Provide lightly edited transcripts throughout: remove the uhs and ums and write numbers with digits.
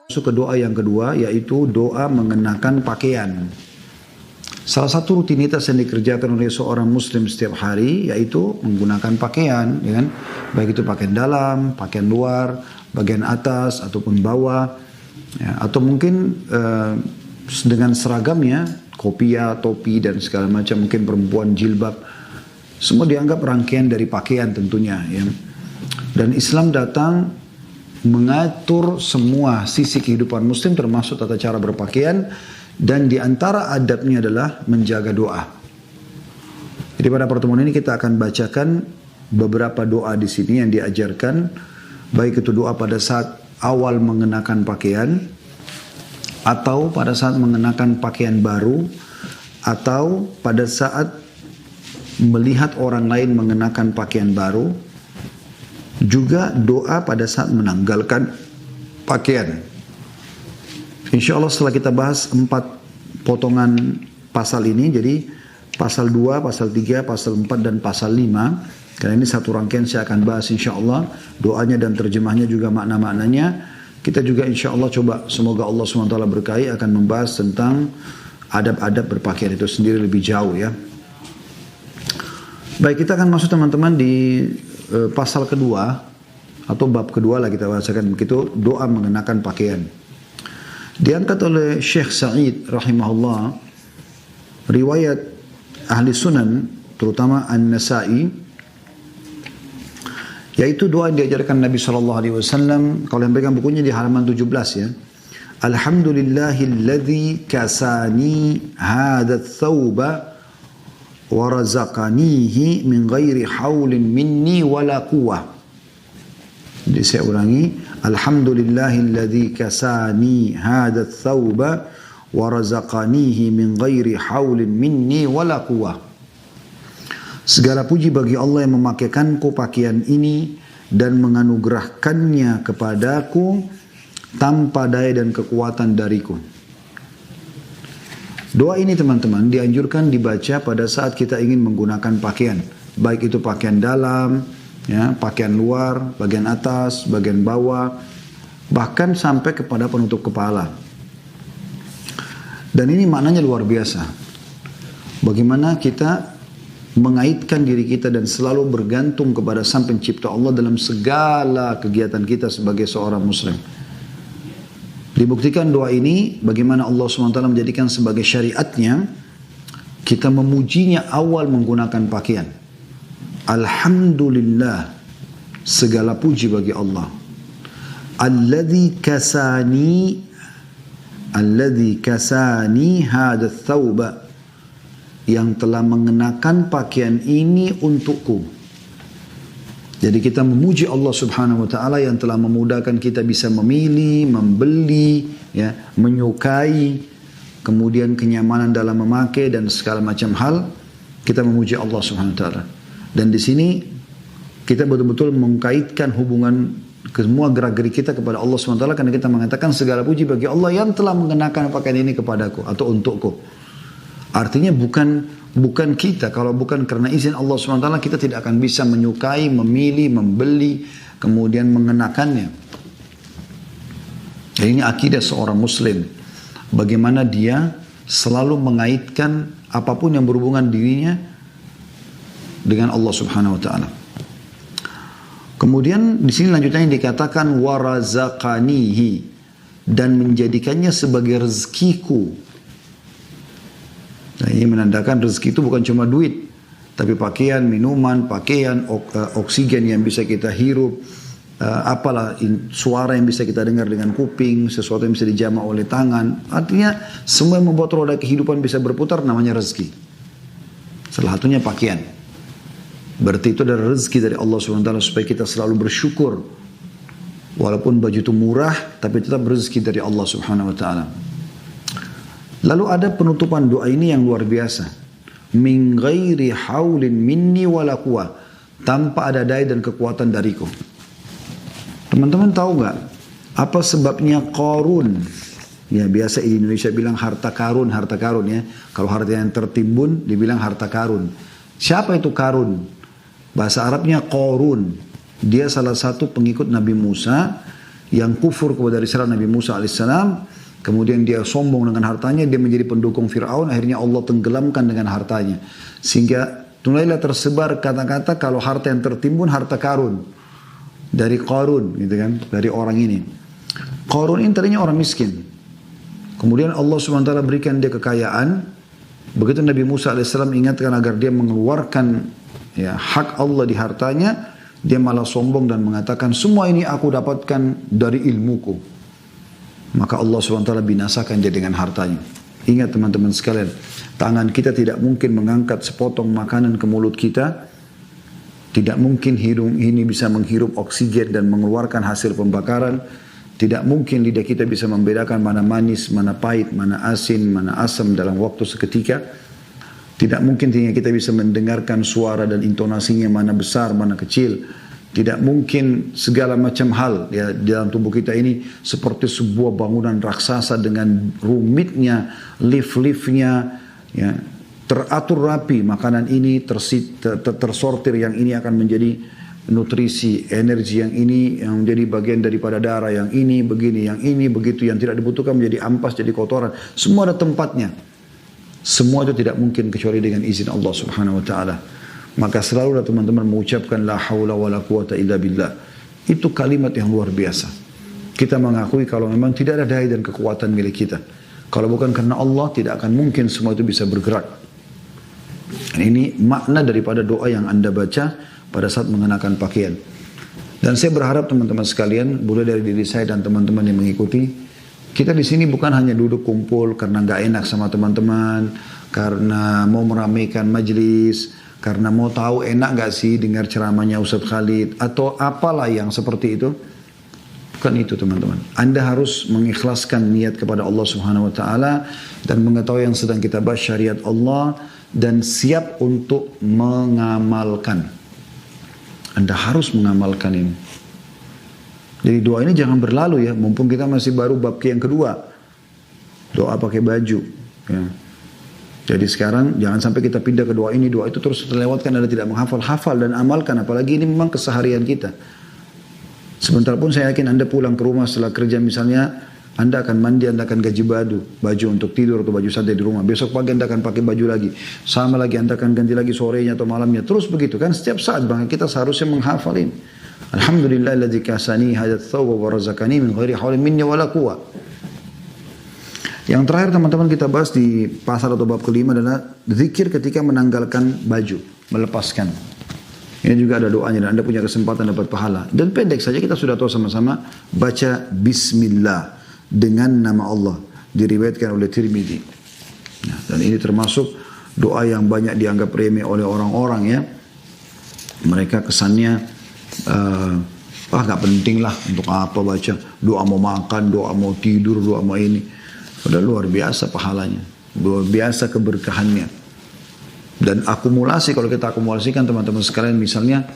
Masuk ke doa yang kedua, yaitu doa mengenakan pakaian. Salah satu rutinitas yang dikerjakan oleh seorang muslim setiap hari yaitu menggunakan pakaian, ya kan? Baik itu pakaian dalam, pakaian luar, bagian atas ataupun bawah, ya, atau mungkin dengan seragamnya, kopiah, topi dan segala macam, mungkin perempuan jilbab, semua dianggap rangkaian dari pakaian tentunya, ya. Dan Islam datang mengatur semua sisi kehidupan muslim termasuk tata cara berpakaian. Dan di antara adabnya adalah menjaga doa. Jadi pada pertemuan ini kita akan bacakan beberapa doa di sini yang diajarkan, baik itu doa pada saat awal mengenakan pakaian, atau pada saat mengenakan pakaian baru, atau pada saat melihat orang lain mengenakan pakaian baru, juga doa pada saat menanggalkan pakaian. Insya Allah setelah kita bahas 4 potongan pasal ini, jadi pasal 2, pasal 3, pasal 4, dan pasal 5, karena ini satu rangkaian saya akan bahas insya Allah, doanya dan terjemahnya juga makna-maknanya. Kita juga insya Allah coba, semoga Allah SWT berkahi akan membahas tentang adab-adab berpakaian itu sendiri lebih jauh, ya. Baik, kita akan masuk teman-teman di pasal kedua, atau bab kedua lah kita bahasakan begitu, doa mengenakan pakaian. Diangkat oleh Syekh Sa'id rahimahullah, riwayat ahli sunan terutama An-Nasa'i, yaitu doa yang diajarkan Nabi SAW. Kalau yang pegang bukunya di halaman 17, ya. Alhamdulillahilladzi kasani hadat thawba wa razaqanihi min ghairi haulin minni wala quwwah. Jadi saya ulangi, alhamdulillahilladzi kasani hadat thawba wa razaqanihi min ghairi haulin minni wala quwwah. Segala puji bagi Allah yang memakaikanku pakaian ini dan menganugerahkannya kepadaku tanpa daya dan kekuatan dariku. Doa ini teman-teman dianjurkan dibaca pada saat kita ingin menggunakan pakaian, baik itu pakaian dalam, ya, pakaian luar, bagian atas, bagian bawah, bahkan sampai kepada penutup kepala. Dan ini maknanya luar biasa. Bagaimana kita mengaitkan diri kita dan selalu bergantung kepada Sang Pencipta Allah dalam segala kegiatan kita sebagai seorang muslim. Dibuktikan doa ini bagaimana Allah SWT menjadikan sebagai syariatnya, kita memujinya awal menggunakan pakaian. Alhamdulillah, segala puji bagi Allah. Alladzi kasani hadat thawba, yang telah mengenakan pakaian ini untukku. Jadi kita memuji Allah Subhanahu wa taala yang telah memudahkan kita bisa memilih, membeli, ya, menyukai, kemudian kenyamanan dalam memakai dan segala macam hal. Kita memuji Allah Subhanahu wa taala. Dan di sini kita betul-betul mengkaitkan hubungan semua gerak-gerik kita kepada Allah SWT, karena kita mengatakan segala puji bagi Allah yang telah mengenakan pakaian ini kepadaku atau untukku. Artinya bukan kita, kalau bukan karena izin Allah SWT kita tidak akan bisa menyukai, memilih, membeli, kemudian mengenakannya. Jadi ini akidah seorang muslim, bagaimana dia selalu mengaitkan apapun yang berhubungan dirinya dengan Allah Subhanahu wa taala. Kemudian di sini lanjutannya dikatakan warazaqanihi, dan menjadikannya sebagai rezekiku. Nah, ini menandakan rezeki itu bukan cuma duit, tapi pakaian, minuman, pakaian, oksigen yang bisa kita hirup, suara yang bisa kita dengar dengan kuping, sesuatu yang bisa dijamah oleh tangan. Artinya semua yang membuat roda kehidupan bisa berputar namanya rezeki. Salah satunya pakaian. Berarti itu adalah rezeki dari Allah SWT supaya kita selalu bersyukur. Walaupun baju itu murah, tapi tetap rezeki dari Allah Subhanahu wa taala. Lalu ada penutupan doa ini yang luar biasa. Min ghairi haulin minni wala quwwah, tanpa ada daya dan kekuatan dariku. Teman-teman tahu nggak apa sebabnya Qarun? Ya, biasa di Indonesia bilang harta karun ya. Kalau harta yang tertimbun dibilang harta karun. Siapa itu Karun? Bahasa Arabnya Qarun. dia salah satu pengikut Nabi Musa yang kufur kepada risalah Nabi Musa alaihissalam. Kemudian dia sombong dengan hartanya, dia menjadi pendukung Fir'aun, akhirnya Allah tenggelamkan dengan hartanya. Sehingga mulailah tersebar kata-kata kalau harta yang tertimbun harta karun. Dari Qarun gitu kan, dari orang ini. Qarun ini tadinya orang miskin. Kemudian Allah SWT berikan dia kekayaan. Begitu Nabi Musa AS ingatkan agar dia mengeluarkan ya, hak Allah di hartanya, dia malah sombong dan mengatakan semua ini aku dapatkan dari ilmuku. Maka Allah SWT binasakan dia dengan hartanya. Ingat teman-teman sekalian, tangan kita tidak mungkin mengangkat sepotong makanan ke mulut kita. Tidak mungkin hidung ini bisa menghirup oksigen dan mengeluarkan hasil pembakaran. Tidak mungkin lidah kita bisa membedakan mana manis, mana pahit, mana asin, mana asam dalam waktu seketika. Tidak mungkin telinga kita bisa mendengarkan suara dan intonasinya mana besar, mana kecil. Tidak mungkin segala macam hal ya, di dalam tubuh kita ini seperti sebuah bangunan raksasa dengan rumitnya, lift-liftnya, ya, teratur rapi. Makanan ini tersortir, yang ini akan menjadi nutrisi, energi, yang ini yang menjadi bagian daripada darah, yang ini begini, yang ini begitu, yang tidak dibutuhkan menjadi ampas, jadi kotoran. Semua ada tempatnya. Semua itu tidak mungkin kecuali dengan izin Allah Subhanahu Wa Taala. Maka selalulah teman-teman mengucapkan la haula wala quwata illa billah. Itu kalimat yang luar biasa. Kita mengakui kalau memang tidak ada daya dan kekuatan milik kita. Kalau bukan karena Allah, tidak akan mungkin semua itu bisa bergerak. Dan ini makna daripada doa yang Anda baca pada saat mengenakan pakaian. Dan saya berharap teman-teman sekalian, boleh dari diri saya dan teman-teman yang mengikuti, kita di sini bukan hanya duduk kumpul karena nggak enak sama teman-teman, karena mau meramaikan majelis, karena mau tahu enak gak sih dengar ceramahnya Ustadz Khalid, atau apalah yang seperti itu. Bukan itu teman-teman. Anda harus mengikhlaskan niat kepada Allah Subhanahu Wa Taala dan mengetahui yang sedang kita bahas syariat Allah dan siap untuk mengamalkan. Anda harus mengamalkan ini. Jadi doa ini jangan berlalu ya, mumpung kita masih baru bab yang kedua. Doa pakai baju. Ya. Jadi sekarang jangan sampai kita pindah ke doa ini, doa itu terus terlewatkan, Anda tidak menghafal dan amalkan. Apalagi ini memang keseharian kita. Sebentar pun saya yakin Anda pulang ke rumah setelah kerja misalnya, Anda akan mandi, Anda akan gaji baju untuk tidur atau baju santai di rumah. Besok pagi Anda akan pakai baju lagi. Sama lagi Anda akan ganti lagi sorenya atau malamnya. Terus begitu kan, setiap saat bang kita seharusnya menghafal ini. Alhamdulillahilladzi kasani hadat thawba wa razaqani min ghairi haulin minni wala quwwah. Yang terakhir teman-teman kita bahas di pasal atau bab kelima adalah zikir ketika menanggalkan baju, melepaskan. Ini juga ada doanya dan Anda punya kesempatan dapat pahala. Dan pendek saja kita sudah tahu sama-sama, baca Bismillah dengan nama Allah. Diriwayatkan oleh Tirmidzi. Nah, dan ini termasuk doa yang banyak dianggap remeh oleh orang-orang ya. Mereka kesannya gak penting lah, untuk apa baca. Doa mau makan, doa mau tidur, doa mau ini. Udah luar biasa pahalanya, luar biasa keberkahannya. Dan akumulasi, kalau kita akumulasikan teman-teman sekalian, misalnya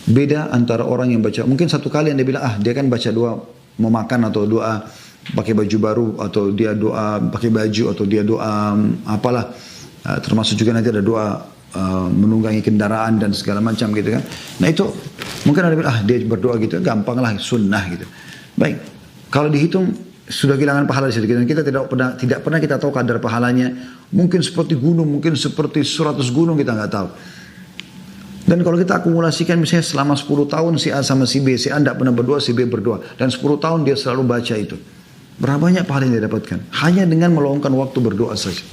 beda antara orang yang baca, mungkin satu kali Anda bilang, dia kan baca doa mau makan, atau doa pakai baju baru, atau dia doa pakai baju, atau dia doa apalah, termasuk juga nanti ada doa menunggangi kendaraan dan segala macam gitu kan. Nah itu mungkin Anda bilang, dia berdoa gitu, gampang lah, sunnah gitu. Baik, kalau dihitung sudah kehilangan pahala di situ. Dan kita tidak pernah kita tahu kadar pahalanya. Mungkin seperti gunung, mungkin seperti 100 gunung, kita nggak tahu. Dan kalau kita akumulasikan misalnya selama 10 tahun si A sama si B, si A tidak pernah berdoa, si B berdoa, dan 10 tahun dia selalu baca itu. Berapa banyak pahala yang dia dapatkan? Hanya dengan meluangkan waktu berdoa saja.